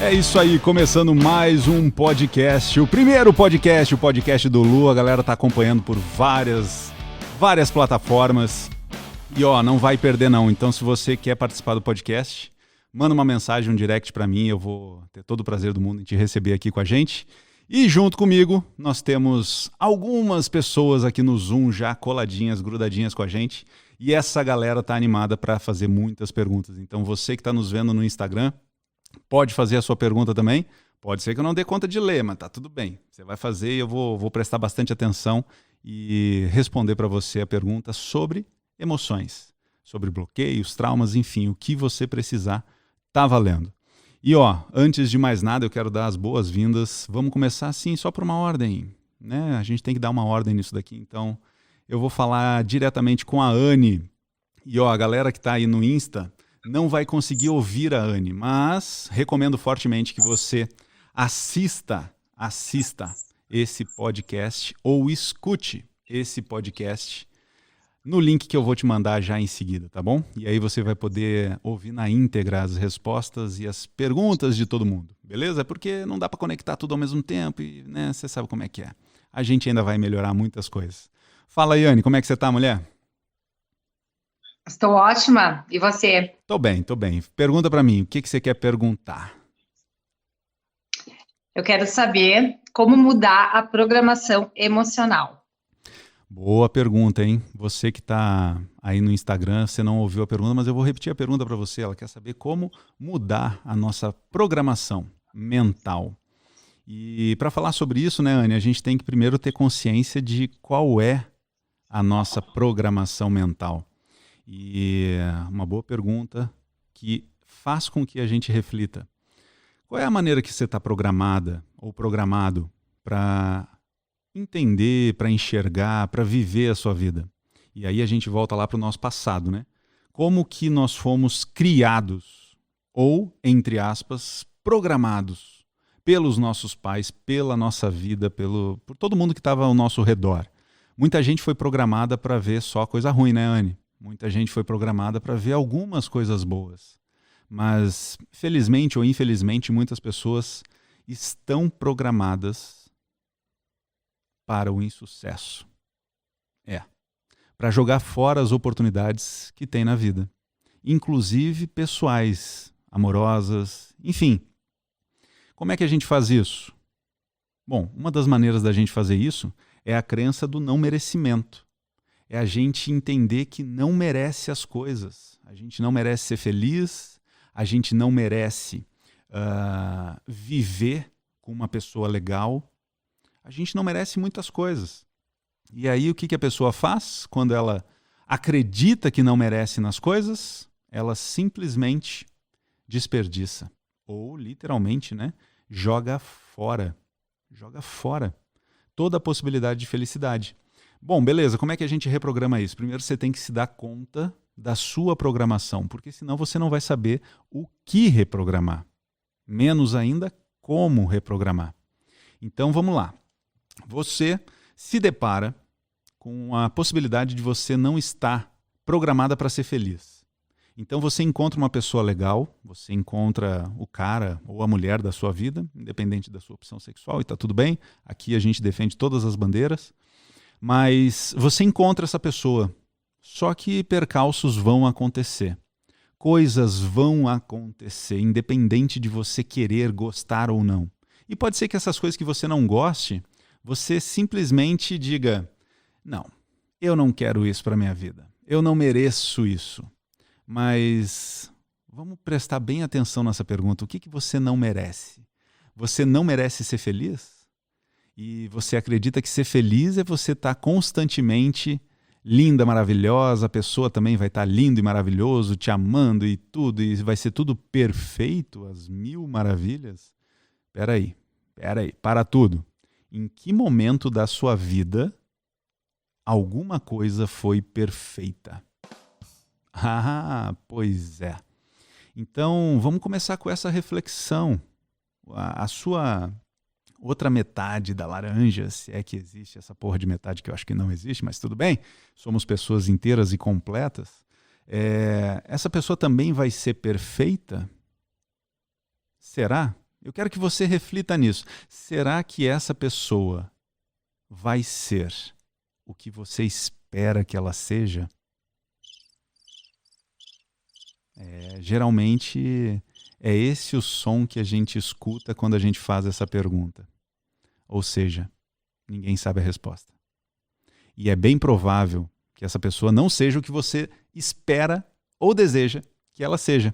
É isso aí, começando mais um podcast, o primeiro podcast, o podcast do Lu. A galera tá acompanhando por várias plataformas. E ó, não vai perder não. Então, se você quer participar do podcast, manda uma mensagem, um direct pra mim. Eu vou ter todo o prazer do mundo em te receber aqui com a gente. E junto comigo, nós temos algumas pessoas aqui no Zoom já coladinhas, grudadinhas com a gente. E essa galera tá animada para fazer muitas perguntas. Então, você que tá nos vendo no Instagram, pode fazer a sua pergunta também. Pode ser que eu não dê conta de ler, mas tá tudo bem. Você vai fazer e eu vou prestar bastante atenção e responder para você a pergunta sobre emoções, sobre bloqueios, traumas, enfim, o que você precisar, tá valendo. E ó, antes de mais nada, eu quero dar as boas-vindas. Vamos começar assim, só por uma ordem, né? A gente tem que dar uma ordem nisso daqui. Então, eu vou falar diretamente com a Anne. E ó, a galera que tá aí no Insta não vai conseguir ouvir a Anne, mas recomendo fortemente que você assista esse podcast ou escute esse podcast no link que eu vou te mandar já em seguida, tá bom? E aí você vai poder ouvir na íntegra as respostas e as perguntas de todo mundo, beleza? Porque não dá para conectar tudo ao mesmo tempo e, né, você sabe como é que é. A gente ainda vai melhorar muitas coisas. Fala aí, Anne, como é que você tá, mulher? Estou ótima. E você? Tô bem. Pergunta pra mim, o que você quer perguntar? Eu quero saber como mudar a programação emocional. Boa pergunta, hein? Você que tá aí no Instagram, você não ouviu a pergunta, mas eu vou repetir a pergunta pra você. Ela quer saber como mudar a nossa programação mental. E para falar sobre isso, né, Anne, a gente tem que primeiro ter consciência de qual é a nossa programação mental. E uma boa pergunta que faz com que a gente reflita. Qual é a maneira que você está programada ou programado para entender, para enxergar, para viver a sua vida? E aí a gente volta lá para o nosso passado, né? Como que nós fomos criados ou, entre aspas, programados pelos nossos pais, pela nossa vida, por todo mundo que estava ao nosso redor. Muita gente foi programada para ver só coisa ruim, né, Anne? Muita gente foi programada para ver algumas coisas boas. Mas, felizmente ou infelizmente, muitas pessoas estão programadas para o insucesso. Para jogar fora as oportunidades que tem na vida. Inclusive pessoais, amorosas, enfim. Como é que a gente faz isso? Bom, uma das maneiras da gente fazer isso é a crença do não merecimento. É a gente entender que não merece as coisas. A gente não merece ser feliz, a gente não merece viver com uma pessoa legal, a gente não merece muitas coisas. E aí o que a pessoa faz quando ela acredita que não merece nas coisas? Ela simplesmente desperdiça. Ou literalmente, né, joga fora toda a possibilidade de felicidade. Bom, beleza, como é que a gente reprograma isso? Primeiro você tem que se dar conta da sua programação, porque senão você não vai saber o que reprogramar. Menos ainda, como reprogramar. Então vamos lá. Você se depara com a possibilidade de você não estar programada para ser feliz. Então você encontra uma pessoa legal, você encontra o cara ou a mulher da sua vida, independente da sua opção sexual, e tá tudo bem. Aqui a gente defende todas as bandeiras. Mas você encontra essa pessoa, só que percalços vão acontecer. Coisas vão acontecer, independente de você querer, gostar ou não. E pode ser que essas coisas que você não goste, você simplesmente diga, não, eu não quero isso para minha vida. Eu não mereço isso. Mas vamos prestar bem atenção nessa pergunta. O que você não merece? Você não merece ser feliz? E você acredita que ser feliz é você estar constantemente linda, maravilhosa, a pessoa também vai estar lindo e maravilhoso, te amando e tudo, e vai ser tudo perfeito, as mil maravilhas? Peraí, para tudo. Em que momento da sua vida alguma coisa foi perfeita? Ah, pois é. Então, vamos começar com essa reflexão. A sua outra metade da laranja, se é que existe essa porra de metade que eu acho que não existe, mas tudo bem, somos pessoas inteiras e completas. Essa pessoa também vai ser perfeita? Será? Eu quero que você reflita nisso. Será que essa pessoa vai ser o que você espera que ela seja? Geralmente é esse o som que a gente escuta quando a gente faz essa pergunta. Ou seja, ninguém sabe a resposta. E é bem provável que essa pessoa não seja o que você espera ou deseja que ela seja.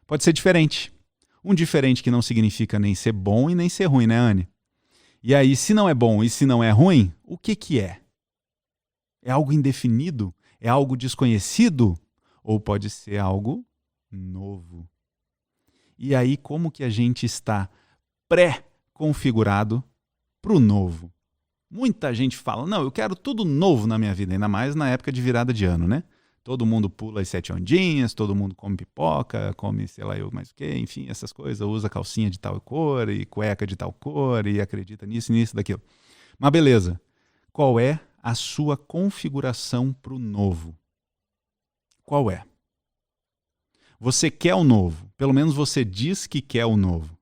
Pode ser diferente. Um diferente que não significa nem ser bom e nem ser ruim, né, Anne? E aí, se não é bom e se não é ruim, o que é? É algo indefinido? É algo desconhecido? Ou pode ser algo novo? E aí, como que a gente está pré-configurado para o novo? Muita gente fala, não, eu quero tudo novo na minha vida, ainda mais na época de virada de ano, né? Todo mundo pula as 7 ondinhas, todo mundo come pipoca, come sei lá eu mais o quê, enfim, essas coisas, usa calcinha de tal cor e cueca de tal cor e acredita nisso, nisso, daquilo. Mas beleza, qual é a sua configuração para o novo? Qual é? Você quer o novo, pelo menos você diz que quer o novo.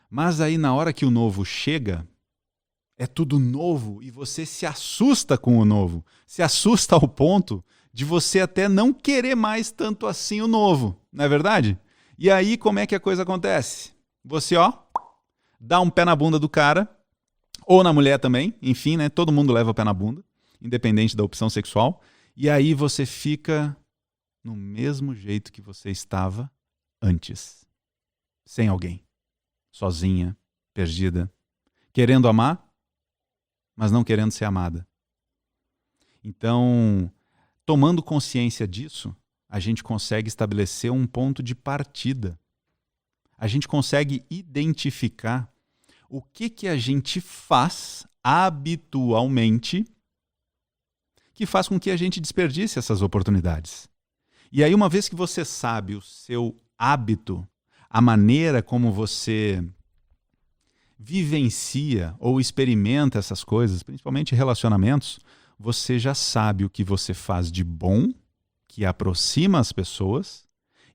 Mas aí na hora que o novo chega, é tudo novo e você se assusta com o novo. Se assusta ao ponto de você até não querer mais tanto assim o novo, não é verdade? E aí como é que a coisa acontece? Você, dá um pé na bunda do cara, ou na mulher também, enfim, né? Todo mundo leva o pé na bunda, independente da opção sexual. E aí você fica no mesmo jeito que você estava antes. Sem alguém. Sozinha, perdida. Querendo amar, mas não querendo ser amada. Então, tomando consciência disso, a gente consegue estabelecer um ponto de partida. A gente consegue identificar o que a gente faz habitualmente que faz com que a gente desperdice essas oportunidades. E aí, uma vez que você sabe o seu hábito, a maneira como você vivencia ou experimenta essas coisas, principalmente relacionamentos, você já sabe o que você faz de bom, que aproxima as pessoas,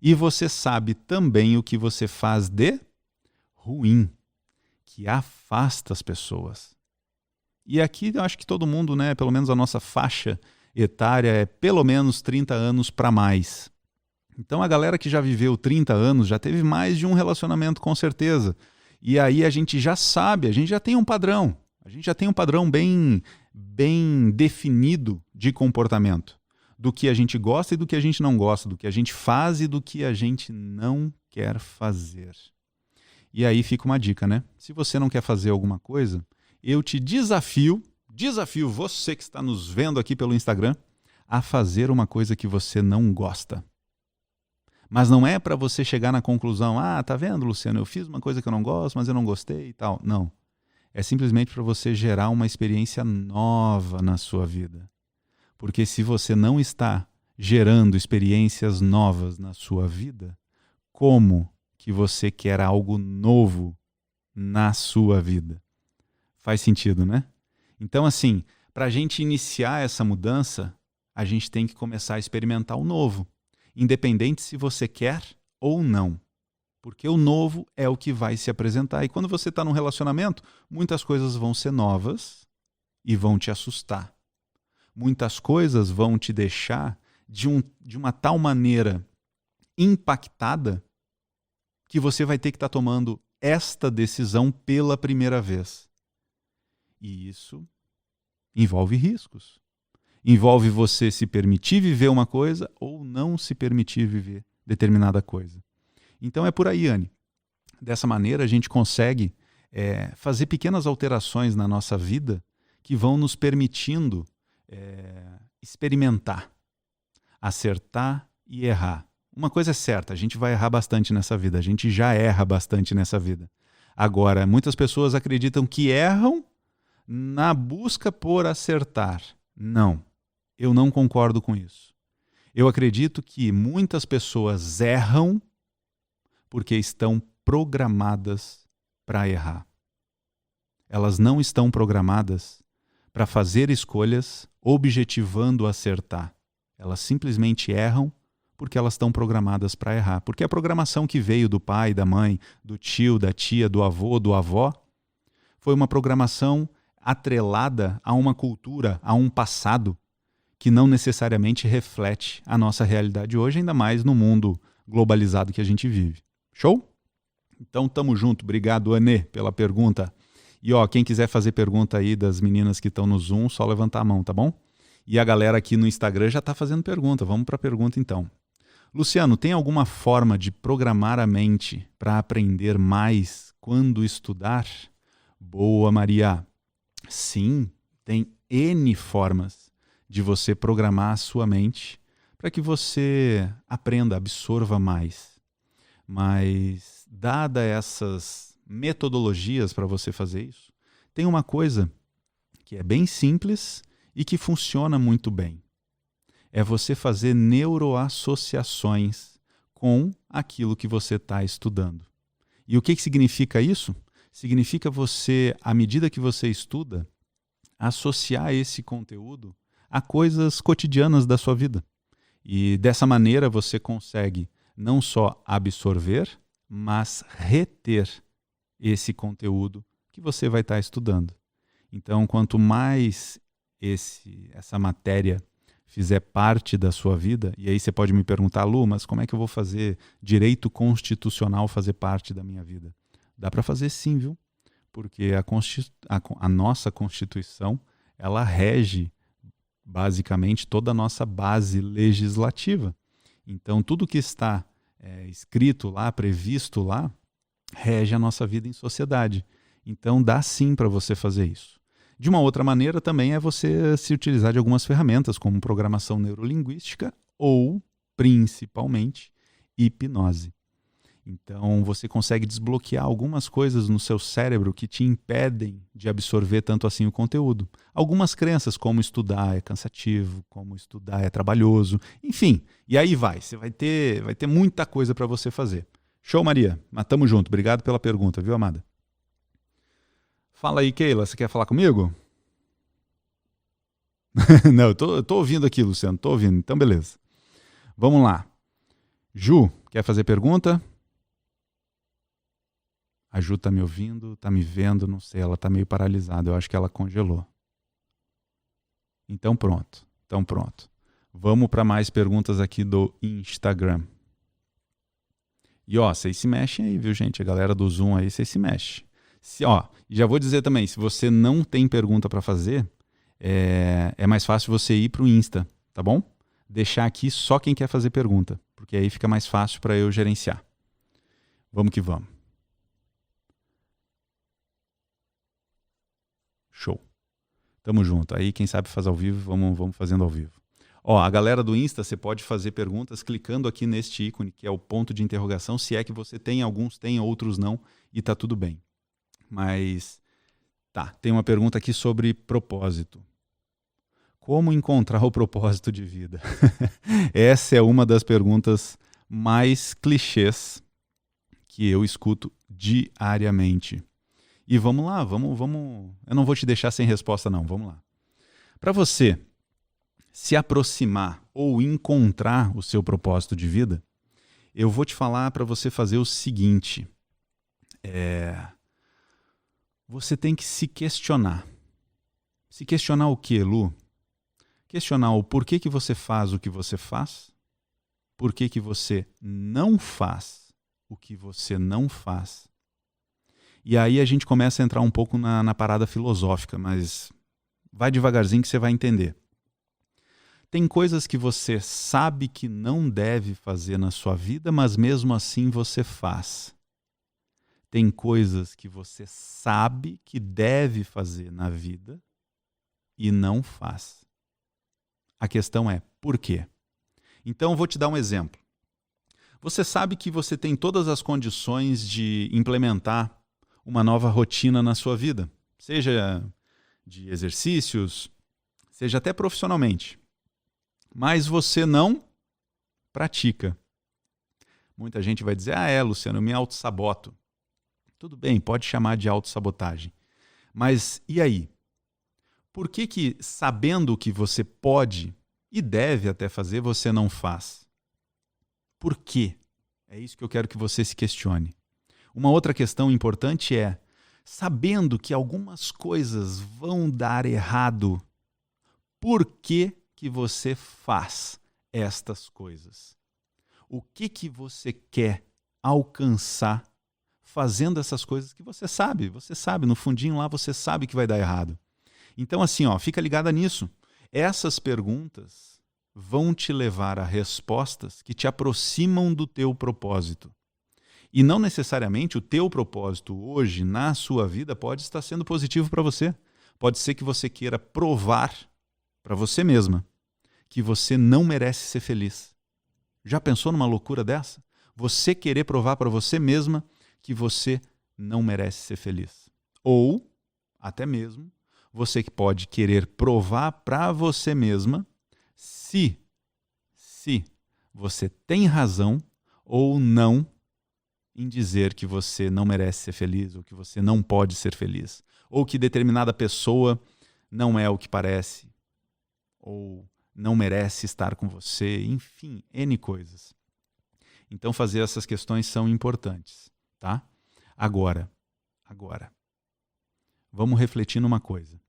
e você sabe também o que você faz de ruim, que afasta as pessoas. E aqui eu acho que todo mundo, né, pelo menos a nossa faixa etária é pelo menos 30 anos para mais. Então a galera que já viveu 30 anos já teve mais de um relacionamento com certeza. E aí a gente já sabe, a gente já tem um padrão. A gente já tem um padrão bem definido de comportamento. Do que a gente gosta e do que a gente não gosta, do que a gente faz e do que a gente não quer fazer. E aí fica uma dica, né? Se você não quer fazer alguma coisa, eu te desafio você que está nos vendo aqui pelo Instagram, a fazer uma coisa que você não gosta. Mas não é para você chegar na conclusão, tá vendo, Luciano, eu fiz uma coisa que eu não gosto, mas eu não gostei e tal. Não. É simplesmente para você gerar uma experiência nova na sua vida. Porque se você não está gerando experiências novas na sua vida, como que você quer algo novo na sua vida? Faz sentido, né? Então, assim, para a gente iniciar essa mudança, a gente tem que começar a experimentar o novo, independente se você quer ou não. Porque o novo é o que vai se apresentar. E quando você está num relacionamento, muitas coisas vão ser novas e vão te assustar. Muitas coisas vão te deixar de uma tal maneira impactada que você vai ter que estar tomando esta decisão pela primeira vez. E isso envolve riscos. Envolve você se permitir viver uma coisa ou não se permitir viver determinada coisa. Então é por aí, Anne. Dessa maneira a gente consegue fazer pequenas alterações na nossa vida que vão nos permitindo experimentar, acertar e errar. Uma coisa é certa, a gente vai errar bastante nessa vida, a gente já erra bastante nessa vida. Agora, muitas pessoas acreditam que erram na busca por acertar. Não, eu não concordo com isso. Eu acredito que muitas pessoas erram porque estão programadas para errar. Elas não estão programadas para fazer escolhas objetivando acertar. Elas simplesmente erram porque elas estão programadas para errar. Porque a programação que veio do pai, da mãe, do tio, da tia, do avô, do avó, foi uma programação atrelada a uma cultura, a um passado que não necessariamente reflete a nossa realidade hoje, ainda mais no mundo globalizado que a gente vive. Show? Então, tamo junto. Obrigado, Anê, pela pergunta. E quem quiser fazer pergunta aí das meninas que estão no Zoom, só levantar a mão, tá bom? E a galera aqui no Instagram já está fazendo pergunta. Vamos para a pergunta então. Luciano, tem alguma forma de programar a mente para aprender mais quando estudar? Boa, Maria. Sim, tem N formas de você programar a sua mente para que você aprenda, absorva mais. Mas, dada essas metodologias para você fazer isso, tem uma coisa que é bem simples e que funciona muito bem. É você fazer neuroassociações com aquilo que você está estudando. E o que significa isso? Significa você, à medida que você estuda, associar esse conteúdo a coisas cotidianas da sua vida. E dessa maneira você consegue não só absorver, mas reter esse conteúdo que você vai estar estudando. Então, quanto mais essa matéria fizer parte da sua vida, e aí você pode me perguntar, Lu, mas como é que eu vou fazer direito constitucional fazer parte da minha vida? Dá para fazer sim, viu? Porque a nossa Constituição, ela rege basicamente toda a nossa base legislativa. Então, tudo que está escrito lá, previsto lá, rege a nossa vida em sociedade. Então, dá sim para você fazer isso. De uma outra maneira também é você se utilizar de algumas ferramentas, como programação neurolinguística ou, principalmente, hipnose. Então, você consegue desbloquear algumas coisas no seu cérebro que te impedem de absorver tanto assim o conteúdo. Algumas crenças, como estudar é cansativo, como estudar é trabalhoso, enfim. E aí você vai ter muita coisa para você fazer. Show, Maria? Mas tamo junto. Obrigado pela pergunta, viu, amada? Fala aí, Keila, você quer falar comigo? Não, eu tô ouvindo aqui, Luciano, tô ouvindo, então beleza. Vamos lá. Ju, quer fazer pergunta? A Ju tá me ouvindo, tá me vendo, não sei, ela tá meio paralisada, eu acho que ela congelou. Então pronto. Vamos para mais perguntas aqui do Instagram. E vocês se mexem aí, viu, gente? A galera do Zoom aí, vocês se mexem. Já vou dizer também, se você não tem pergunta para fazer, é mais fácil você ir para o Insta, tá bom? Deixar aqui só quem quer fazer pergunta, porque aí fica mais fácil para eu gerenciar. Vamos que vamos. Show. Tamo junto. Aí quem sabe faz ao vivo, vamos fazendo ao vivo. A galera do Insta, você pode fazer perguntas clicando aqui neste ícone, que é o ponto de interrogação, se é que você tem, alguns tem, outros não, e tá tudo bem. Mas, tem uma pergunta aqui sobre propósito. Como encontrar o propósito de vida? Essa é uma das perguntas mais clichês que eu escuto diariamente. E vamos lá, vamos. Eu não vou te deixar sem resposta, não. Vamos lá. Para você se aproximar ou encontrar o seu propósito de vida, eu vou te falar para você fazer o seguinte. Você tem que se questionar. Se questionar o quê, Lu? Questionar o porquê que você faz o que você faz, por que você não faz o que você não faz. E aí a gente começa a entrar um pouco na parada filosófica, mas vai devagarzinho que você vai entender. Tem coisas que você sabe que não deve fazer na sua vida, mas mesmo assim você faz. Tem coisas que você sabe que deve fazer na vida e não faz. A questão é, por quê? Então eu vou te dar um exemplo. Você sabe que você tem todas as condições de implementar uma nova rotina na sua vida, seja de exercícios, seja até profissionalmente. Mas você não pratica. Muita gente vai dizer, Luciano, eu me autossaboto. Tudo bem, pode chamar de autossabotagem. Mas e aí? Por que sabendo o que você pode e deve até fazer, você não faz? Por quê? É isso que eu quero que você se questione. Uma outra questão importante é, sabendo que algumas coisas vão dar errado, por que você faz estas coisas? O que você quer alcançar fazendo essas coisas que você sabe, no fundinho lá você sabe que vai dar errado. Então assim, fica ligada nisso. Essas perguntas vão te levar a respostas que te aproximam do teu propósito. E não necessariamente o teu propósito hoje, na sua vida, pode estar sendo positivo para você. Pode ser que você queira provar para você mesma que você não merece ser feliz. Já pensou numa loucura dessa? Você querer provar para você mesma que você não merece ser feliz. Ou, até mesmo, você que pode querer provar para você mesma se você tem razão ou não em dizer que você não merece ser feliz, ou que você não pode ser feliz, ou que determinada pessoa não é o que parece, ou não merece estar com você, enfim, N coisas. Então fazer essas questões são importantes, tá? Agora, vamos refletir numa coisa.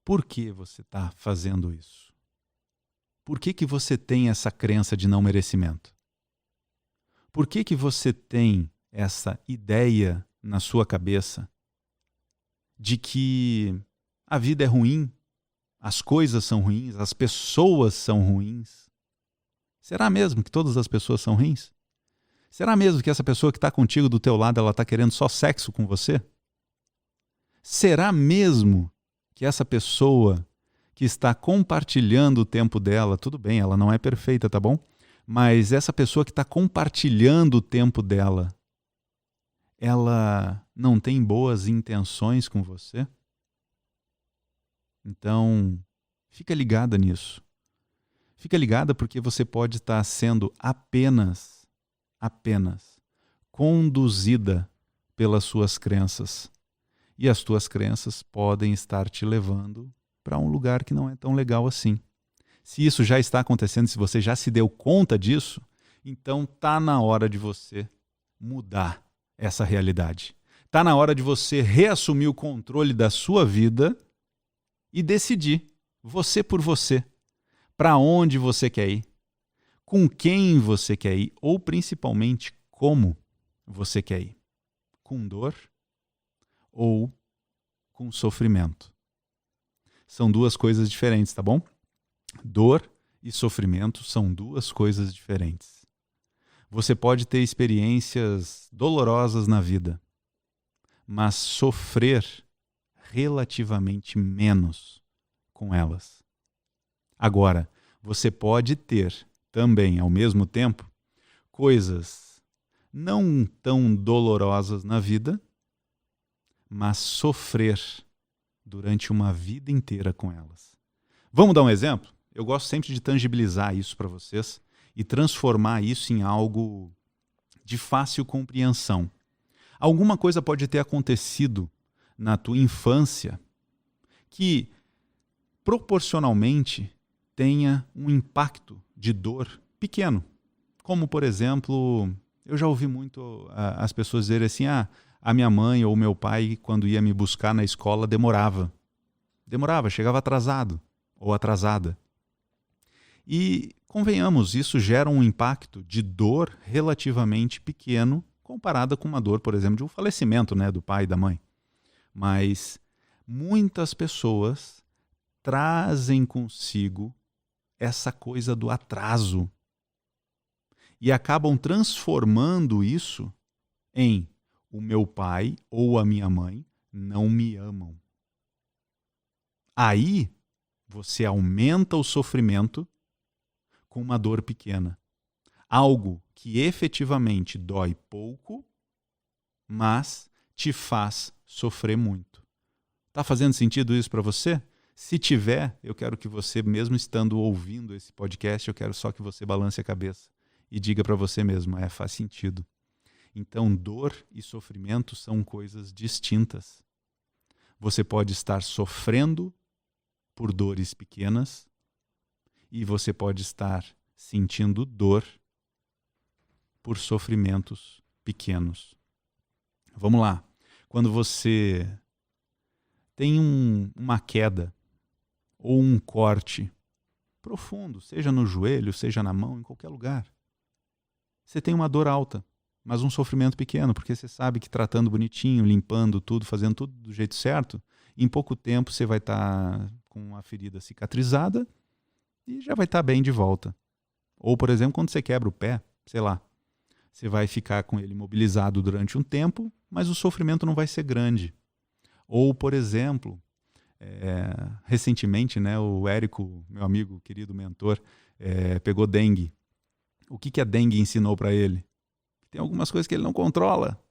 Por que você está fazendo isso? Por que você tem essa crença de não merecimento? Por que você tem essa ideia na sua cabeça de que a vida é ruim, as coisas são ruins, as pessoas são ruins? Será mesmo que todas as pessoas são ruins? Será mesmo que essa pessoa que está contigo do teu lado, ela está querendo só sexo com você? Será mesmo que essa pessoa que está compartilhando o tempo dela, tudo bem, ela não é perfeita, tá bom? Mas essa pessoa que está compartilhando o tempo dela, ela não tem boas intenções com você? Então, fica ligada nisso. Fica ligada porque você pode estar sendo apenas conduzida pelas suas crenças. E as tuas crenças podem estar te levando para um lugar que não é tão legal assim. Se isso já está acontecendo, se você já se deu conta disso, então está na hora de você mudar essa realidade. Está na hora de você reassumir o controle da sua vida e decidir, você por você, para onde você quer ir, com quem você quer ir, ou principalmente como você quer ir. Com dor ou com sofrimento. São duas coisas diferentes, tá bom? Dor e sofrimento são duas coisas diferentes. Você pode ter experiências dolorosas na vida, mas sofrer relativamente menos com elas. Agora, você pode ter também, ao mesmo tempo, coisas não tão dolorosas na vida, mas sofrer durante uma vida inteira com elas. Vamos dar um exemplo? Eu gosto sempre de tangibilizar isso para vocês e transformar isso em algo de fácil compreensão. Alguma coisa pode ter acontecido na tua infância que proporcionalmente tenha um impacto de dor pequeno. Como, por exemplo, eu já ouvi muito as pessoas dizerem assim, a minha mãe ou meu pai, quando ia me buscar na escola, demorava, chegava atrasado ou atrasada. E, convenhamos, isso gera um impacto de dor relativamente pequeno comparada com uma dor, por exemplo, de um falecimento, né, do pai e da mãe. Mas muitas pessoas trazem consigo essa coisa do atraso e acabam transformando isso em o meu pai ou a minha mãe não me amam. Aí você aumenta o sofrimento com uma dor pequena. Algo que efetivamente dói pouco, mas te faz sofrer muito. Tá fazendo sentido isso para você? Se tiver, eu quero que você, mesmo estando ouvindo esse podcast, eu quero só que você balance a cabeça e diga para você mesmo, faz sentido. Então, dor e sofrimento são coisas distintas. Você pode estar sofrendo por dores pequenas e você pode estar sentindo dor por sofrimentos pequenos. Vamos lá. Quando você tem uma queda ou um corte profundo, seja no joelho, seja na mão, em qualquer lugar, você tem uma dor alta, mas um sofrimento pequeno, porque você sabe que tratando bonitinho, limpando tudo, fazendo tudo do jeito certo, em pouco tempo você vai estar com a ferida cicatrizada e já vai estar bem de volta. Ou, por exemplo, quando você quebra o pé, sei lá, você vai ficar com ele imobilizado durante um tempo, mas o sofrimento não vai ser grande. Ou, por exemplo, recentemente, né, o Érico, meu amigo, querido mentor, pegou dengue. O que a dengue ensinou para ele? Tem algumas coisas que ele não controla.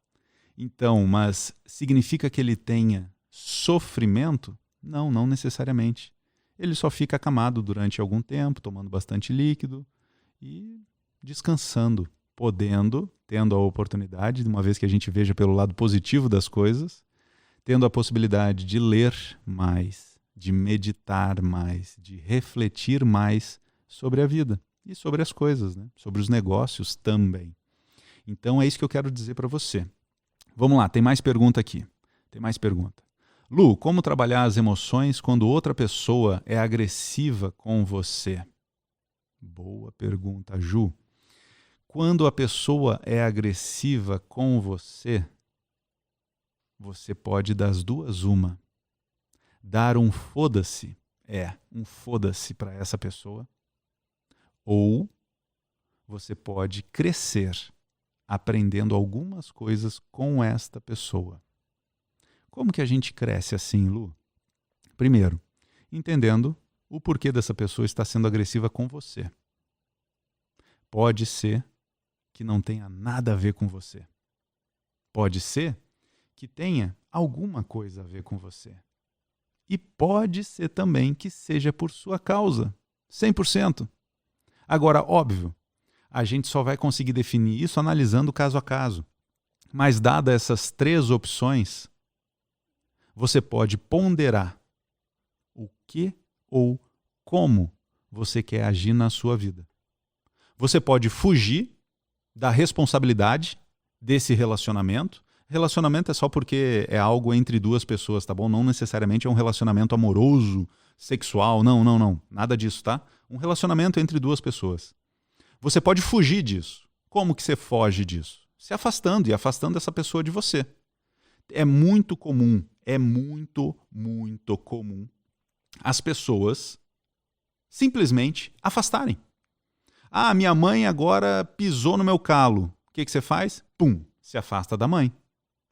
Então, mas significa que ele tenha sofrimento? Não, não necessariamente. Ele só fica acamado durante algum tempo, tomando bastante líquido e descansando, tendo a oportunidade, uma vez que a gente veja pelo lado positivo das coisas, tendo a possibilidade de ler mais, de meditar mais, de refletir mais sobre a vida e sobre as coisas, né? Sobre os negócios também. Então é isso que eu quero dizer para você. Vamos lá, tem mais pergunta aqui. Tem mais pergunta. Lu, como trabalhar as emoções quando outra pessoa é agressiva com você? Boa pergunta, Ju. Quando a pessoa é agressiva com você, você pode das duas uma. Dar um foda-se, um foda-se para essa pessoa. Ou você pode crescer aprendendo algumas coisas com esta pessoa. Como que a gente cresce assim, Lu? Primeiro, entendendo o porquê dessa pessoa estar sendo agressiva com você. Pode ser que não tenha nada a ver com você. Pode ser que tenha alguma coisa a ver com você. E pode ser também que seja por sua causa, 100%. Agora, óbvio, a gente só vai conseguir definir isso analisando caso a caso. Mas, dadas essas três opções, você pode ponderar o que ou como você quer agir na sua vida. Você pode fugir da responsabilidade desse relacionamento. Relacionamento é só porque é algo entre duas pessoas, tá bom? Não necessariamente é um relacionamento amoroso, sexual, não. Nada disso, tá? Um relacionamento entre duas pessoas. Você pode fugir disso. Como que você foge disso? Se afastando e afastando essa pessoa de você. É muito comum as pessoas simplesmente afastarem. Ah, minha mãe agora pisou no meu calo. O que você faz? Pum, se afasta da mãe.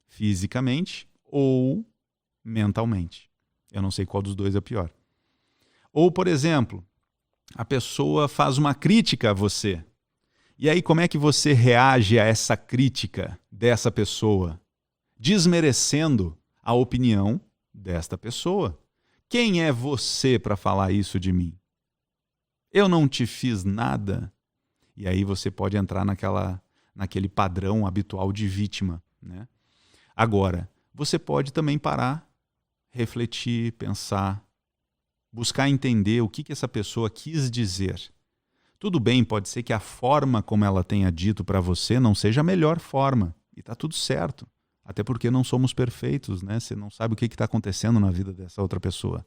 Fisicamente ou mentalmente. Eu não sei qual dos dois é pior. Ou, por exemplo, a pessoa faz uma crítica a você. E aí, como é que você reage a essa crítica dessa pessoa? Desmerecendo a opinião desta pessoa. Quem é você para falar isso de mim? Eu não te fiz nada. E aí você pode entrar naquele padrão habitual de vítima, né? Agora, você pode também parar, refletir, pensar, buscar entender o que essa pessoa quis dizer. Tudo bem, pode ser que a forma como ela tenha dito para você não seja a melhor forma. E está tudo certo. Até porque não somos perfeitos, né? Você não sabe o que está acontecendo na vida dessa outra pessoa.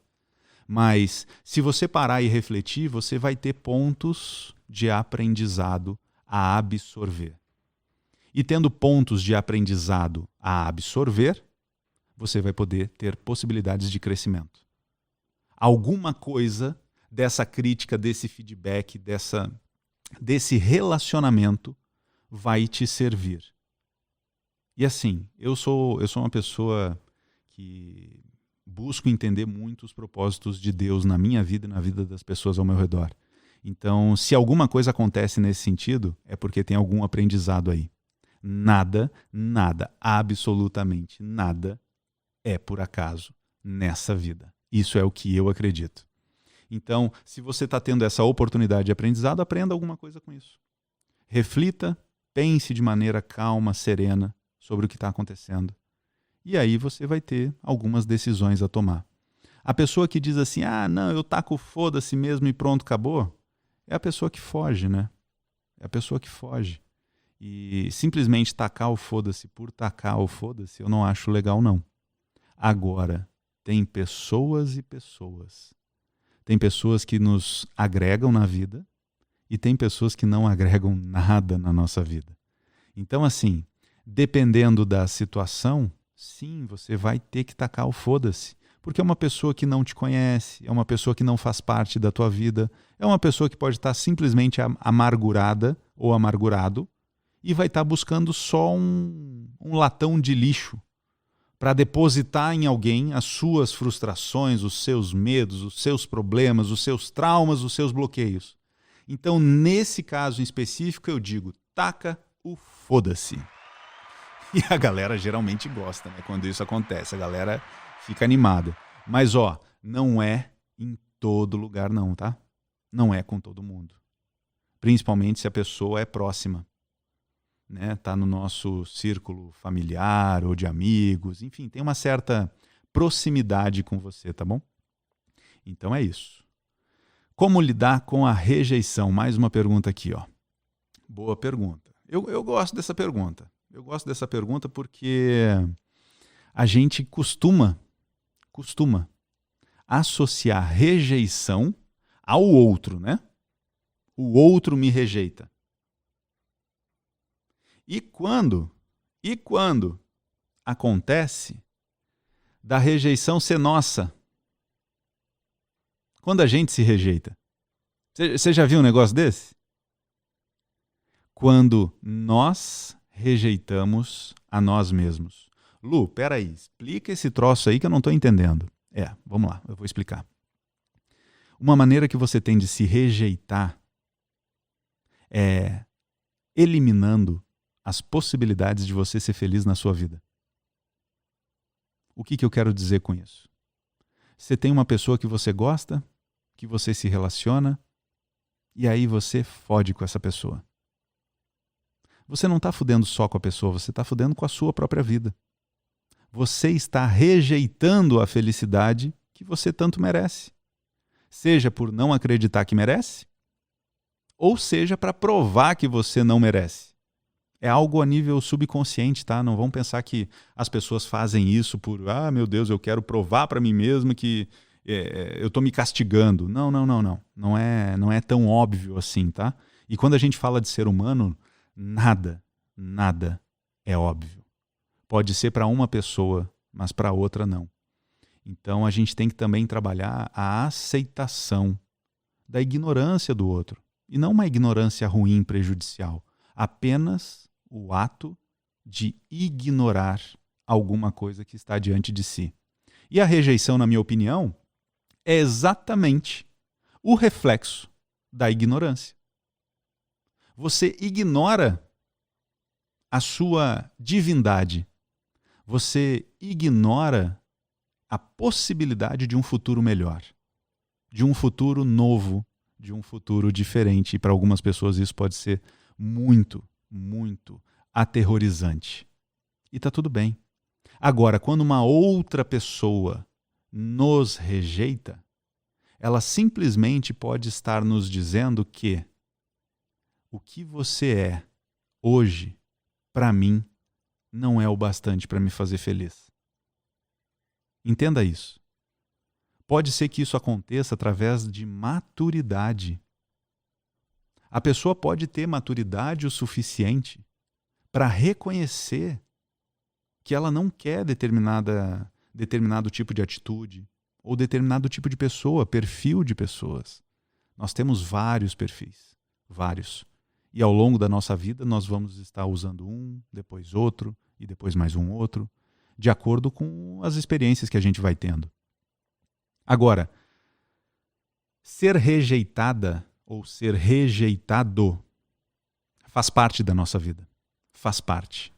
Mas, se você parar e refletir, você vai ter pontos de aprendizado a absorver. E tendo pontos de aprendizado a absorver, você vai poder ter possibilidades de crescimento. Alguma coisa dessa crítica, desse feedback, desse relacionamento vai te servir. E assim, eu sou uma pessoa que busco entender muito os propósitos de Deus na minha vida e na vida das pessoas ao meu redor. Então, se alguma coisa acontece nesse sentido, é porque tem algum aprendizado aí. Nada, absolutamente nada é por acaso nessa vida. Isso é o que eu acredito. Então, se você está tendo essa oportunidade de aprendizado, aprenda alguma coisa com isso. Reflita, pense de maneira calma, serena sobre o que está acontecendo. E aí você vai ter algumas decisões a tomar. A pessoa que diz assim, não, eu taco foda-se mesmo e pronto, acabou, é a pessoa que foge, né? É a pessoa que foge. E simplesmente tacar o foda-se por tacar o foda-se, eu não acho legal, não. Agora, tem pessoas e pessoas. Tem pessoas que nos agregam na vida e tem pessoas que não agregam nada na nossa vida. Então, assim, dependendo da situação, sim, você vai ter que tacar o foda-se. Porque é uma pessoa que não te conhece, é uma pessoa que não faz parte da tua vida, é uma pessoa que pode estar simplesmente amargurada ou amargurado e vai estar buscando só um latão de lixo para depositar em alguém as suas frustrações, os seus medos, os seus problemas, os seus traumas, os seus bloqueios. Então, nesse caso em específico, eu digo, taca o foda-se. E a galera geralmente gosta, né? Quando isso acontece, a galera fica animada. Mas, não é em todo lugar não, tá? Não é com todo mundo. Principalmente se a pessoa é próxima. Né? Tá no nosso círculo familiar ou de amigos. Enfim, tem uma certa proximidade com você, tá bom? Então é isso. Como lidar com a rejeição? Mais uma pergunta aqui, ó. Boa pergunta. Eu gosto dessa pergunta. Eu gosto dessa pergunta porque a gente costuma associar rejeição ao outro, né? O outro me rejeita. E quando acontece da rejeição ser nossa? Quando a gente se rejeita. Você já viu um negócio desse? Quando nós rejeitamos a nós mesmos. Lu, peraí, explica esse troço aí que eu não estou entendendo. Vamos lá, eu vou explicar. Uma maneira que você tem de se rejeitar é eliminando as possibilidades de você ser feliz na sua vida. O que eu quero dizer com isso? Você tem uma pessoa que você gosta, que você se relaciona, e aí você fode com essa pessoa. Você não está fudendo só com a pessoa, você está fudendo com a sua própria vida. Você está rejeitando a felicidade que você tanto merece. Seja por não acreditar que merece, ou seja para provar que você não merece. É algo a nível subconsciente, tá? Não vão pensar que as pessoas fazem isso por, meu Deus, eu quero provar para mim mesmo que eu estou me castigando. Não. Não é tão óbvio assim, tá? E quando a gente fala de ser humano, nada é óbvio. Pode ser para uma pessoa, mas para outra não. Então a gente tem que também trabalhar a aceitação da ignorância do outro. E não uma ignorância ruim, prejudicial. Apenas o ato de ignorar alguma coisa que está diante de si. E a rejeição, na minha opinião, é exatamente o reflexo da ignorância. Você ignora a sua divindade. Você ignora a possibilidade de um futuro melhor, de um futuro novo, de um futuro diferente. E para algumas pessoas isso pode ser muito aterrorizante. E está tudo bem. Agora, quando uma outra pessoa nos rejeita, ela simplesmente pode estar nos dizendo que o que você é hoje, para mim, não é o bastante para me fazer feliz. Entenda isso. Pode ser que isso aconteça através de maturidade. A pessoa pode ter maturidade o suficiente para reconhecer que ela não quer determinado tipo de atitude ou determinado tipo de pessoa, perfil de pessoas. Nós temos vários perfis, vários. E ao longo da nossa vida nós vamos estar usando um, depois outro e depois mais um outro, de acordo com as experiências que a gente vai tendo. Agora, ser rejeitada ou ser rejeitado faz parte da nossa vida. Faz parte.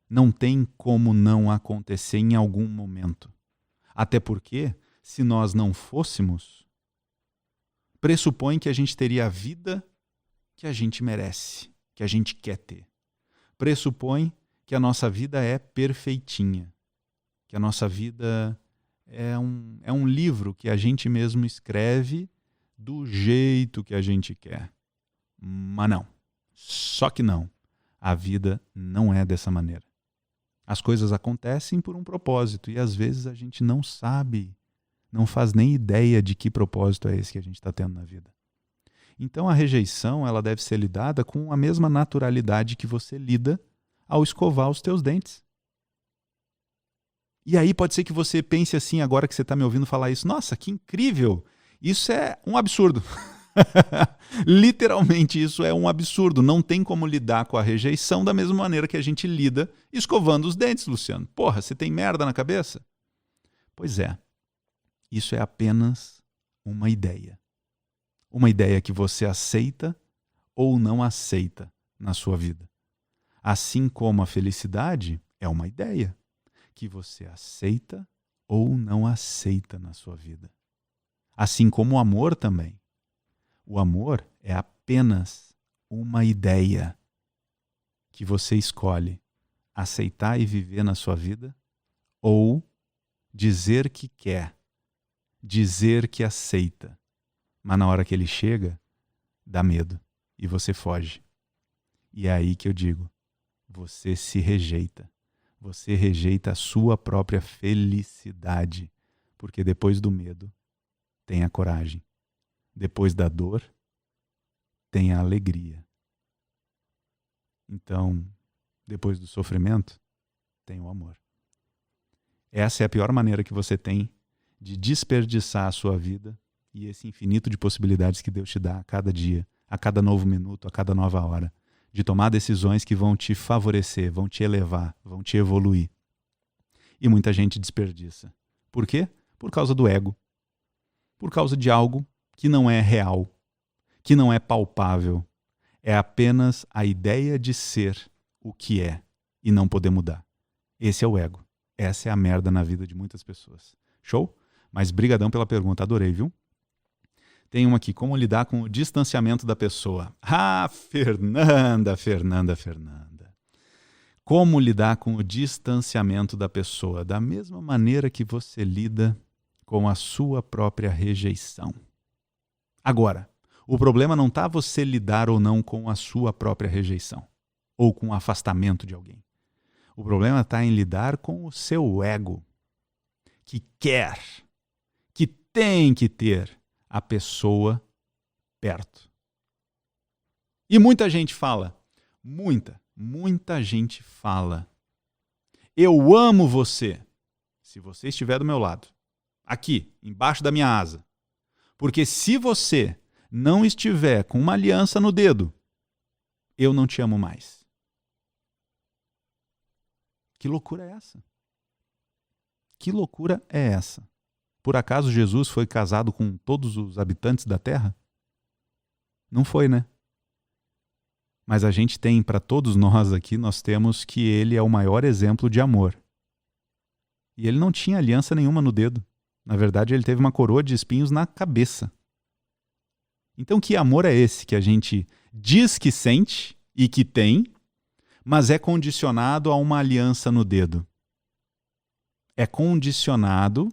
Não tem como não acontecer em algum momento. Até porque, se nós não fôssemos, pressupõe que a gente teria a vida que a gente merece, que a gente quer ter. Pressupõe que a nossa vida é perfeitinha, que a nossa vida é um livro que a gente mesmo escreve do jeito que a gente quer. Mas não. Só que não. A vida não é dessa maneira. As coisas acontecem por um propósito e às vezes a gente não sabe, não faz nem ideia de que propósito é esse que a gente está tendo na vida. Então a rejeição ela deve ser lidada com a mesma naturalidade que você lida ao escovar os teus dentes. E aí pode ser que você pense assim, agora que você está me ouvindo falar isso, nossa, que incrível, isso é um absurdo. Literalmente isso é um absurdo, não tem como lidar com a rejeição da mesma maneira que a gente lida escovando os dentes, Luciano. Porra, você tem merda na cabeça? Pois é, isso é apenas uma ideia. Uma ideia que você aceita ou não aceita na sua vida. Assim como a felicidade é uma ideia que você aceita ou não aceita na sua vida. Assim como o amor também. O amor é apenas uma ideia que você escolhe aceitar e viver na sua vida ou dizer que quer, dizer que aceita. Mas na hora que ele chega, dá medo e você foge. E é aí que eu digo, você se rejeita. Você rejeita a sua própria felicidade, porque depois do medo tem a coragem. Depois da dor, tem a alegria. Então, depois do sofrimento, tem o amor. Essa é a pior maneira que você tem de desperdiçar a sua vida e esse infinito de possibilidades que Deus te dá a cada dia, a cada novo minuto, a cada nova hora, de tomar decisões que vão te favorecer, vão te elevar, vão te evoluir. E muita gente desperdiça. Por quê? Por causa do ego. Por causa de algo que não é real, que não é palpável. É apenas a ideia de ser o que é e não poder mudar. Esse é o ego. Essa é a merda na vida de muitas pessoas. Show? Mas brigadão pela pergunta, adorei, viu? Tem uma aqui, como lidar com o distanciamento da pessoa? Ah, Fernanda. Como lidar com o distanciamento da pessoa? Da mesma maneira que você lida com a sua própria rejeição. Agora, o problema não está você lidar ou não com a sua própria rejeição, ou com o afastamento de alguém. O problema está em lidar com o seu ego, que quer, que tem que ter a pessoa perto. E muita gente fala, muita gente fala, eu amo você, se você estiver do meu lado, aqui, embaixo da minha asa. Porque se você não estiver com uma aliança no dedo, eu não te amo mais. Que loucura é essa? Que loucura é essa? Por acaso Jesus foi casado com todos os habitantes da terra? Não foi, né? Mas a gente tem, para todos nós aqui, nós temos que ele é o maior exemplo de amor. E ele não tinha aliança nenhuma no dedo. Na verdade, ele teve uma coroa de espinhos na cabeça. Então, que amor é esse que a gente diz que sente e que tem, mas é condicionado a uma aliança no dedo? É condicionado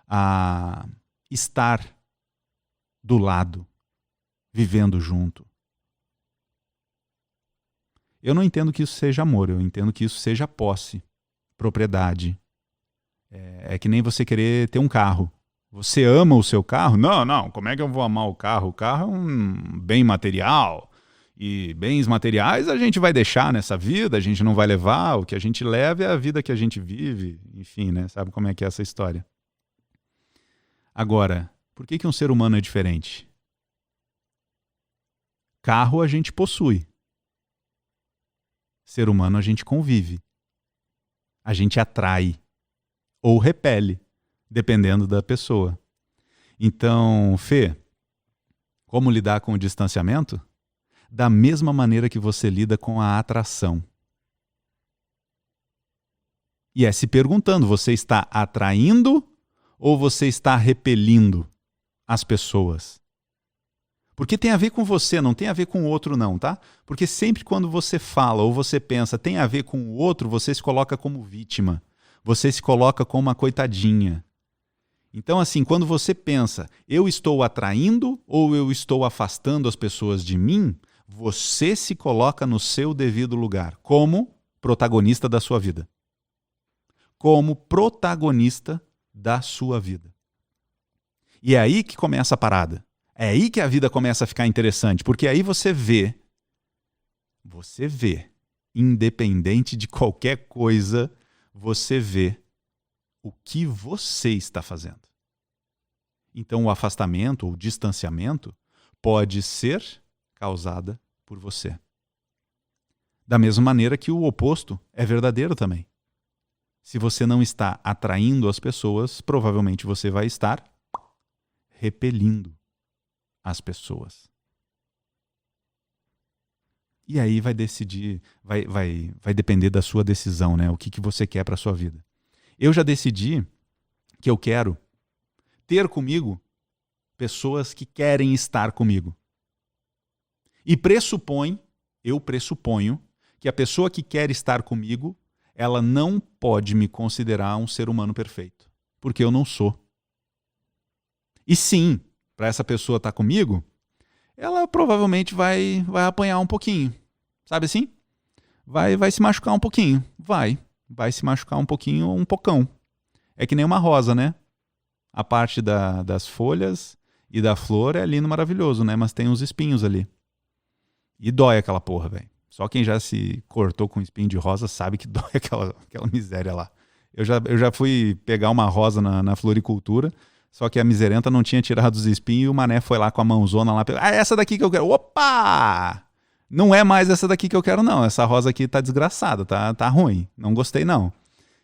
a estar do lado, vivendo junto. Eu não entendo que isso seja amor, eu entendo que isso seja posse, propriedade. É que nem você querer ter um carro. Você ama o seu carro? Não, como é que eu vou amar o carro? O carro é um bem material. E bens materiais a gente vai deixar nessa vida, a gente não vai levar. O que a gente leva é a vida que a gente vive. Enfim, né? Sabe como é que é essa história? Agora, por que um ser humano é diferente? Carro a gente possui. Ser humano a gente convive. A gente atrai ou repele, dependendo da pessoa. Então, Fê, como lidar com o distanciamento? Da mesma maneira que você lida com a atração. E é se perguntando, você está atraindo ou você está repelindo as pessoas? Porque tem a ver com você, não tem a ver com o outro não, tá? Porque sempre quando você fala ou você pensa tem a ver com o outro, você se coloca como vítima. Você se coloca como uma coitadinha. Então, assim, quando você pensa, eu estou atraindo ou eu estou afastando as pessoas de mim, você se coloca no seu devido lugar, como protagonista da sua vida. Como protagonista da sua vida. E é aí que começa a parada. É aí que a vida começa a ficar interessante, porque aí você vê, independente de qualquer coisa, você vê o que você está fazendo. Então o afastamento ou o distanciamento pode ser causada por você. Da mesma maneira que o oposto é verdadeiro também. Se você não está atraindo as pessoas, provavelmente você vai estar repelindo as pessoas. E aí vai decidir, vai depender da sua decisão, né? O que você quer para a sua vida. Eu já decidi que eu quero ter comigo pessoas que querem estar comigo. E eu pressuponho que a pessoa que quer estar comigo, ela não pode me considerar um ser humano perfeito, porque eu não sou. E sim, para essa pessoa estar comigo, ela provavelmente vai apanhar um pouquinho. Sabe assim? Vai se machucar um pouquinho. Vai se machucar um pouquinho, um pocão. É que nem uma rosa, né? A parte das folhas e da flor é lindo, maravilhoso, né? Mas tem uns espinhos ali. E dói aquela porra, velho. Só quem já se cortou com espinho de rosa sabe que dói aquela miséria lá. Eu já fui pegar uma rosa na floricultura, só que a miserenta não tinha tirado os espinhos e o mané foi lá com a mãozona lá. Ah, essa daqui que eu quero. Opa! Não é mais essa daqui que eu quero, não. Essa rosa aqui tá desgraçada, tá ruim. Não gostei, não.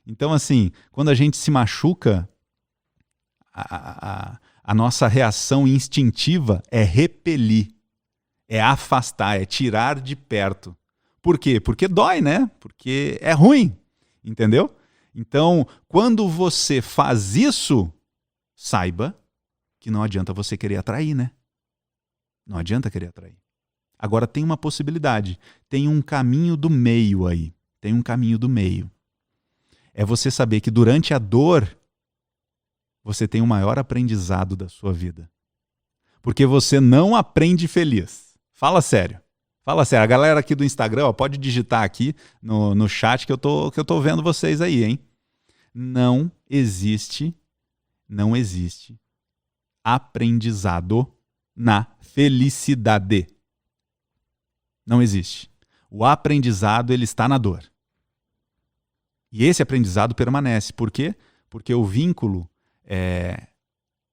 Então, assim, quando a gente se machuca, a nossa reação instintiva é repelir, é afastar, é tirar de perto. Por quê? Porque dói, né? Porque é ruim, entendeu? Então, quando você faz isso, saiba que não adianta você querer atrair, né? Não adianta querer atrair. Agora tem uma possibilidade, tem um caminho do meio aí. Tem um caminho do meio. É você saber que durante a dor, você tem o maior aprendizado da sua vida. Porque você não aprende feliz. Fala sério. Fala sério. A galera aqui do Instagram, ó, pode digitar aqui no chat que eu tô vendo vocês aí, hein? Não existe aprendizado na felicidade. Não existe. O aprendizado, ele está na dor. E esse aprendizado permanece. Por quê? Porque o vínculo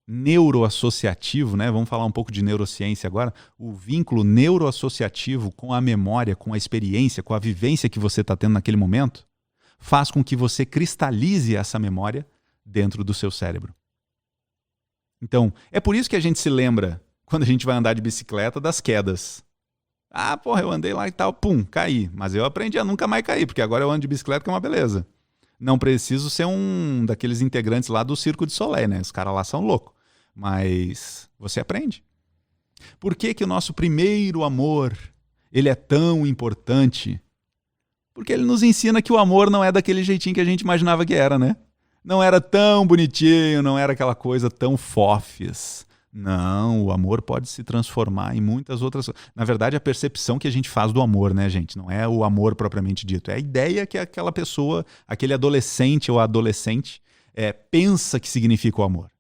neuroassociativo, né? Vamos falar um pouco de neurociência agora. O vínculo neuroassociativo com a memória, com a experiência, com a vivência que você está tendo naquele momento, faz com que você cristalize essa memória dentro do seu cérebro. Então, é por isso que a gente se lembra, quando a gente vai andar de bicicleta, das quedas. Ah, porra, eu andei lá e tal, pum, caí. Mas eu aprendi a nunca mais cair, porque agora eu ando de bicicleta, que é uma beleza. Não preciso ser um daqueles integrantes lá do Circo de Soleil, né? Os caras lá são loucos. Mas você aprende. Por que que o nosso primeiro amor, ele é tão importante? Porque ele nos ensina que o amor não é daquele jeitinho que a gente imaginava que era, né? Não era tão bonitinho, não era aquela coisa tão fofes. Não, o amor pode se transformar em muitas outras coisas. Na verdade, a percepção que a gente faz do amor, né, gente? Não é o amor propriamente dito. É a ideia que aquela pessoa, aquele adolescente ou adolescente, pensa que significa o amor.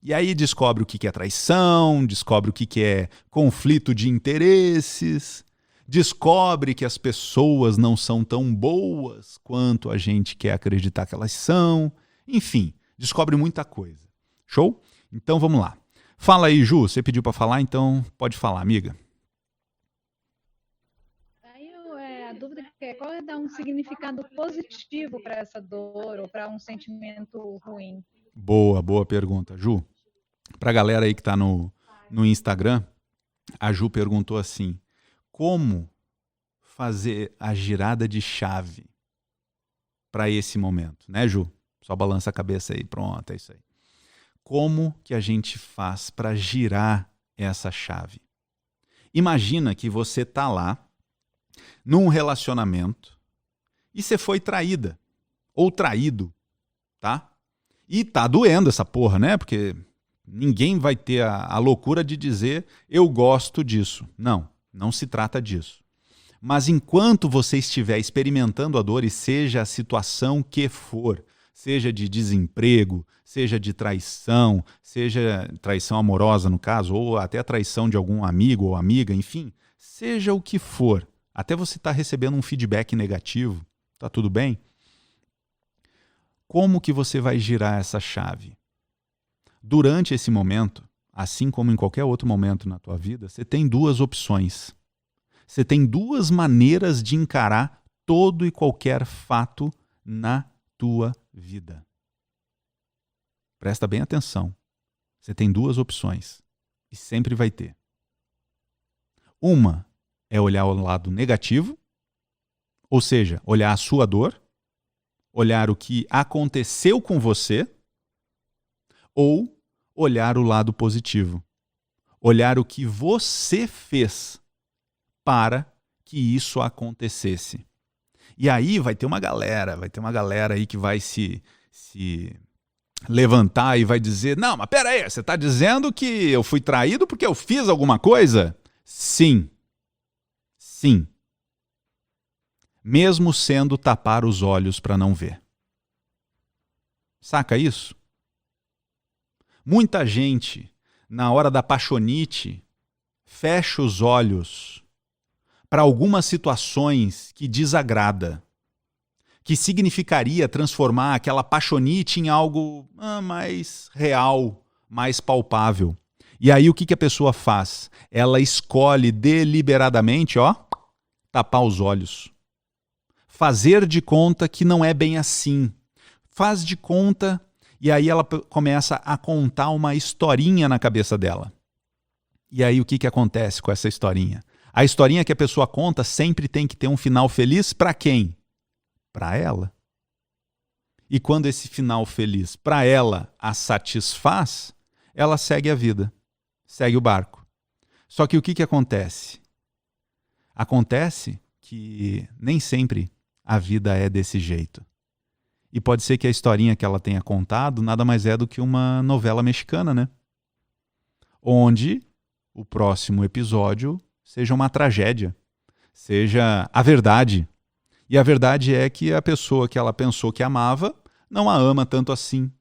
E aí descobre o que é traição, descobre o que é conflito de interesses, descobre que as pessoas não são tão boas quanto a gente quer acreditar que elas são. Enfim, descobre muita coisa. Show? Então vamos lá. Fala aí, Ju, você pediu para falar, então pode falar, amiga. Aí a dúvida é qual é dar um significado positivo para essa dor ou para um sentimento ruim? Boa pergunta, Ju. Para a galera aí que está no Instagram, a Ju perguntou assim, como fazer a girada de chave para esse momento, né, Ju? Só balança a cabeça aí, pronto, é isso aí. Como que a gente faz para girar essa chave? Imagina que você está lá num relacionamento e você foi traída ou traído, tá? E tá doendo essa porra, né? Porque ninguém vai ter a loucura de dizer eu gosto disso. Não, não se trata disso. Mas enquanto você estiver experimentando a dor, e seja a situação que for, seja de desemprego, seja de traição, seja traição amorosa no caso, ou até a traição de algum amigo ou amiga, enfim, seja o que for, até você estar recebendo um feedback negativo, tá tudo bem? Como que você vai girar essa chave? Durante esse momento, assim como em qualquer outro momento na tua vida, você tem duas opções. Você tem duas maneiras de encarar todo e qualquer fato na tua vida. Presta bem atenção. Você tem duas opções. E sempre vai ter. Uma é olhar o lado negativo, ou seja, olhar a sua dor, olhar o que aconteceu com você, ou olhar o lado positivo. Olhar o que você fez para que isso acontecesse. E aí vai ter uma galera aí que vai se levantar e vai dizer, não, mas pera aí, você está dizendo que eu fui traído porque eu fiz alguma coisa? Sim. Sim. Mesmo sendo tapar os olhos para não ver. Saca isso? Muita gente, na hora da paixonite, fecha os olhos para algumas situações que desagrada, que significaria transformar aquela paixonite em algo mais real, mais palpável. E aí o que a pessoa faz? Ela escolhe deliberadamente, tapar os olhos. Fazer de conta que não é bem assim. Faz de conta e aí ela começa a contar uma historinha na cabeça dela. E aí o que acontece com essa historinha? A historinha que a pessoa conta sempre tem que ter um final feliz para quem? Para ela. E quando esse final feliz para ela a satisfaz, ela segue a vida, segue o barco. Só que o que acontece? Acontece que nem sempre a vida é desse jeito. E pode ser que a historinha que ela tenha contado nada mais é do que uma novela mexicana, né? Onde o próximo episódio seja uma tragédia, seja a verdade. E a verdade é que a pessoa que ela pensou que amava não a ama tanto assim.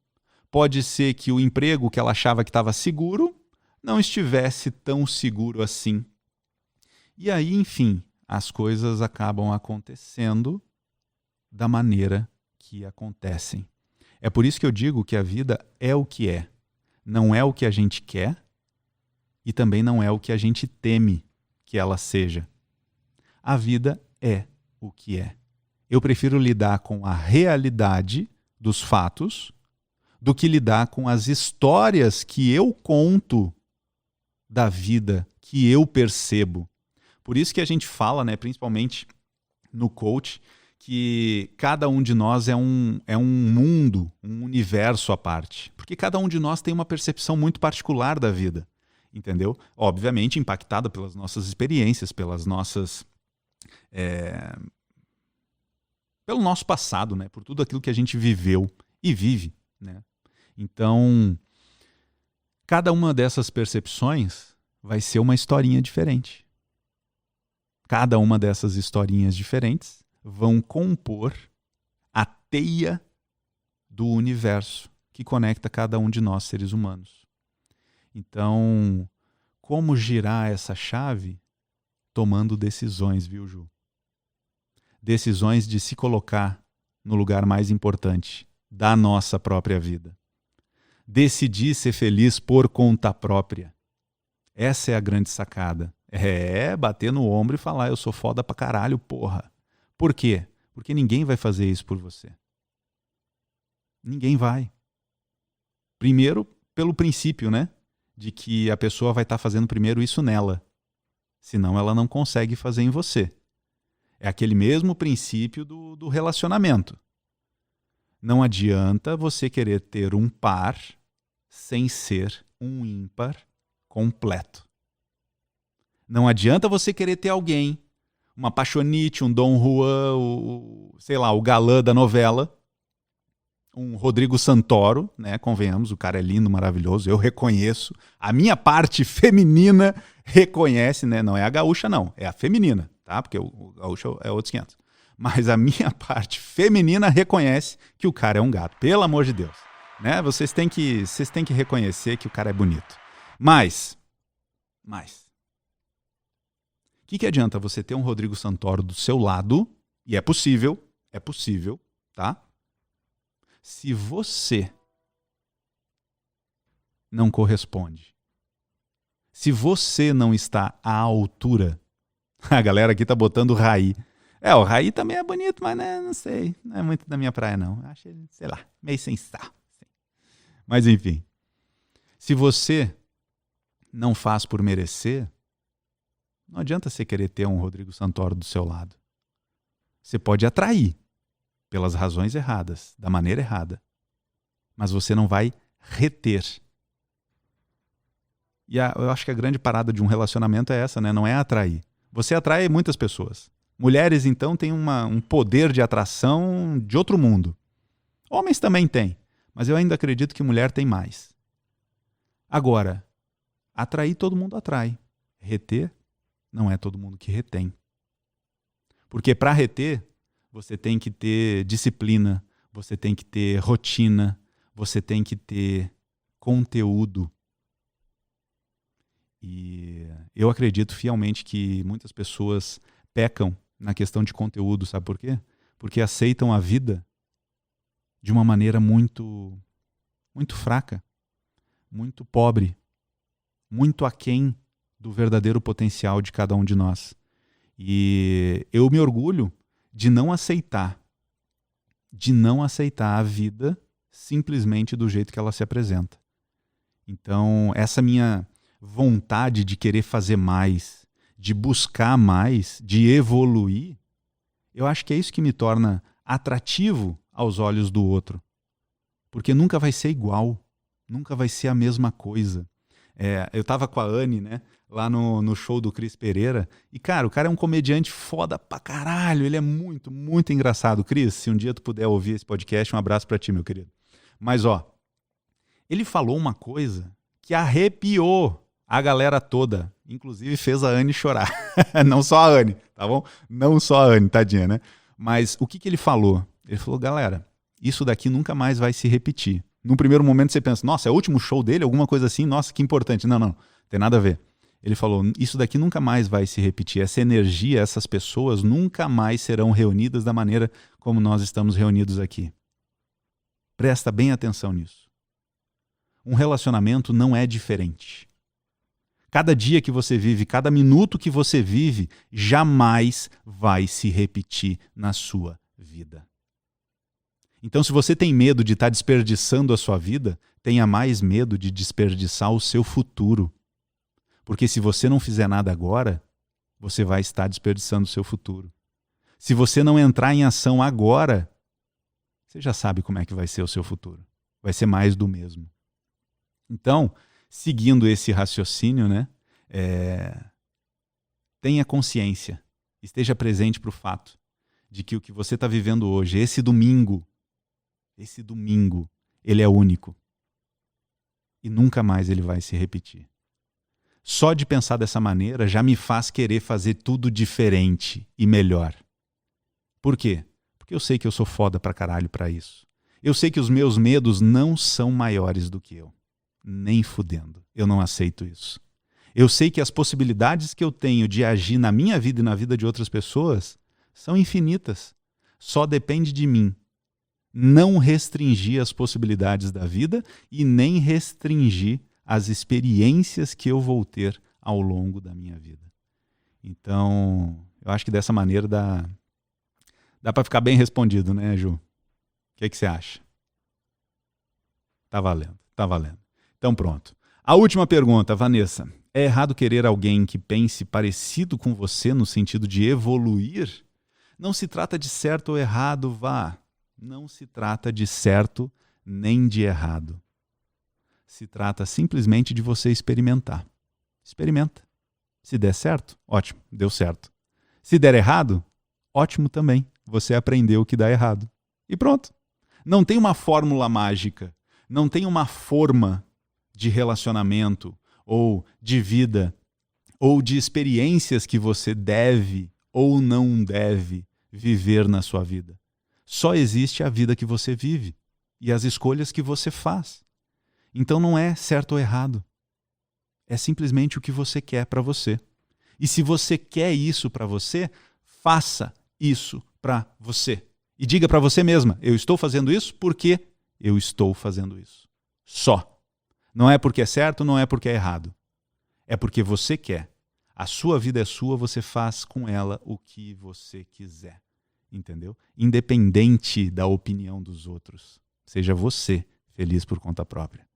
Pode ser que o emprego que ela achava que estava seguro não estivesse tão seguro assim. E aí, enfim, as coisas acabam acontecendo da maneira que acontecem. É por isso que eu digo que a vida é o que é. Não é o que a gente quer e também não é o que a gente teme que ela seja. A vida é o que é. Eu prefiro lidar com a realidade dos fatos do que lidar com as histórias que eu conto da vida, que eu percebo. Por isso que a gente fala, né, principalmente no coach, que cada um de nós é um mundo, um universo à parte. Porque cada um de nós tem uma percepção muito particular da vida. Entendeu? Obviamente impactada pelas nossas experiências, pelas nossas... pelo nosso passado, né? Por tudo aquilo que a gente viveu e vive, né? Então, cada uma dessas percepções vai ser uma historinha diferente. Cada uma dessas historinhas diferentes vão compor a teia do universo que conecta cada um de nós, seres humanos. Então, como girar essa chave? Tomando decisões, viu, Ju? Decisões de se colocar no lugar mais importante da nossa própria vida. Decidir ser feliz por conta própria. Essa é a grande sacada. Bater no ombro e falar, eu sou foda pra caralho, porra. Por quê? Porque ninguém vai fazer isso por você. Ninguém vai. Primeiro, pelo princípio, né? De que a pessoa vai estar fazendo primeiro isso nela. Senão ela não consegue fazer em você. É aquele mesmo princípio do relacionamento. Não adianta você querer ter um par sem ser um ímpar completo. Não adianta você querer ter alguém, uma paixonite, um Dom Juan, sei lá, o galã da novela, um Rodrigo Santoro, né? Convenhamos, o cara é lindo, maravilhoso, eu reconheço. A minha parte feminina reconhece, né? Não é a gaúcha, não, é a feminina, tá? Porque o gaúcho é outros 500. Mas a minha parte feminina reconhece que o cara é um gato, pelo amor de Deus. Né? Vocês têm que reconhecer que o cara é bonito. Mas, o que adianta você ter um Rodrigo Santoro do seu lado, e é possível, tá? Se você não corresponde, se você não está à altura, a galera aqui tá botando o Raí. O Raí também é bonito, mas né, não sei, não é muito da minha praia não. Acho ele, sei lá, meio sem sal. Mas enfim, se você não faz por merecer, não adianta você querer ter um Rodrigo Santoro do seu lado. Você pode atrair pelas razões erradas, da maneira errada, mas você não vai reter. E eu acho que a grande parada de um relacionamento é essa, né? Não é atrair. Você atrai muitas pessoas. Mulheres, então, têm um poder de atração de outro mundo. Homens também têm. Mas eu ainda acredito que mulher tem mais. Agora, atrair todo mundo atrai. Reter, não é todo mundo que retém. Porque para reter, você tem que ter disciplina, você tem que ter rotina, você tem que ter conteúdo. E eu acredito fielmente que muitas pessoas pecam na questão de conteúdo, sabe por quê? Porque aceitam a vida de uma maneira muito fraca, muito pobre, muito aquém do verdadeiro potencial de cada um de nós. E eu me orgulho de não aceitar a vida simplesmente do jeito que ela se apresenta. Então, essa minha vontade de querer fazer mais, de buscar mais, de evoluir, eu acho que é isso que me torna atrativo aos olhos do outro. Porque nunca vai ser igual, nunca vai ser a mesma coisa. Eu tava com a Anne, né, lá no show do Cris Pereira, e cara, o cara é um comediante foda pra caralho, ele é muito, muito engraçado. Cris, se um dia tu puder ouvir esse podcast, um abraço pra ti, meu querido. Mas ele falou uma coisa que arrepiou a galera toda, inclusive fez a Anne chorar. Não só a Anne, tá bom? Não só a Anne, tadinha, né? Mas o que ele falou? Ele falou, galera, isso daqui nunca mais vai se repetir. Num primeiro momento você pensa, nossa, é o último show dele? Alguma coisa assim? Nossa, que importante. Não, tem nada a ver. Ele falou, isso daqui nunca mais vai se repetir. Essa energia, essas pessoas nunca mais serão reunidas da maneira como nós estamos reunidos aqui. Presta bem atenção nisso. Um relacionamento não é diferente. Cada dia que você vive, cada minuto que você vive, jamais vai se repetir na sua vida. Então, se você tem medo de estar desperdiçando a sua vida, tenha mais medo de desperdiçar o seu futuro. Porque se você não fizer nada agora, você vai estar desperdiçando o seu futuro. Se você não entrar em ação agora, você já sabe como é que vai ser o seu futuro. Vai ser mais do mesmo. Então, seguindo esse raciocínio, né, tenha consciência, esteja presente para o fato de que o que você está vivendo hoje, esse domingo, ele é único. E nunca mais ele vai se repetir. Só de pensar dessa maneira já me faz querer fazer tudo diferente e melhor. Por quê? Porque eu sei que eu sou foda pra caralho pra isso. Eu sei que os meus medos não são maiores do que eu. Nem fudendo. Eu não aceito isso. Eu sei que as possibilidades que eu tenho de agir na minha vida e na vida de outras pessoas são infinitas. Só depende de mim não restringir as possibilidades da vida e nem restringir as experiências que eu vou ter ao longo da minha vida. Então, eu acho que dessa maneira dá para ficar bem respondido, né, Ju? O que você acha? Tá valendo. Então pronto. A última pergunta, Vanessa. É errado querer alguém que pense parecido com você no sentido de evoluir? Não se trata de certo ou errado, vá. Não se trata de certo nem de errado. Se trata simplesmente de você experimentar. Experimenta. Se der certo, ótimo, deu certo. Se der errado, ótimo também. Você aprendeu o que dá errado. E pronto. Não tem uma fórmula mágica, não tem uma forma de relacionamento ou de vida ou de experiências que você deve ou não deve viver na sua vida. Só existe a vida que você vive e as escolhas que você faz. Então não é certo ou errado. É simplesmente o que você quer para você. E se você quer isso para você, faça isso para você. E diga para você mesma, eu estou fazendo isso porque eu estou fazendo isso. Só. Não é porque é certo, não é porque é errado. É porque você quer. A sua vida é sua, você faz com ela o que você quiser. Entendeu? Independente da opinião dos outros. Seja você feliz por conta própria.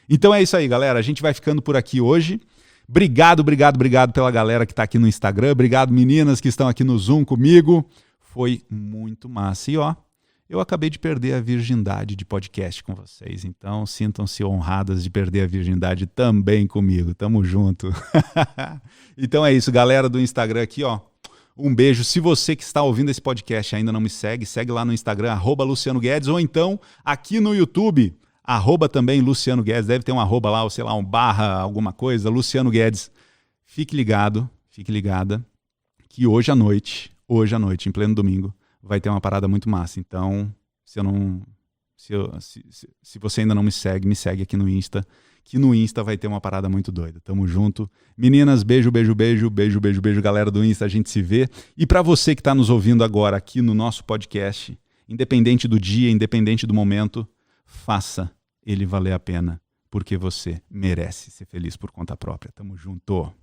Então é isso aí, galera. A gente vai ficando por aqui hoje. Obrigado pela galera que está aqui no Instagram. Obrigado, meninas que estão aqui no Zoom comigo. Foi muito massa. E ó, eu acabei de perder a virgindade de podcast com vocês. Então sintam-se honradas de perder a virgindade também comigo. Tamo junto. Então é isso, galera do Instagram aqui, ó. Um beijo. Se você que está ouvindo esse podcast ainda não me segue, segue lá no Instagram, @LucianoGuedes, ou então aqui no YouTube, @também Luciano Guedes. Deve ter um arroba lá, ou sei lá, um barra, alguma coisa, Luciano Guedes. Fique ligado, fique ligada, que hoje à noite, em pleno domingo, vai ter uma parada muito massa. Então, se você ainda não me segue aqui no Insta, que no Insta vai ter uma parada muito doida. Tamo junto. Meninas, beijo, galera do Insta, a gente se vê. E para você que tá nos ouvindo agora aqui no nosso podcast, independente do dia, independente do momento, faça ele valer a pena, porque você merece ser feliz por conta própria. Tamo junto.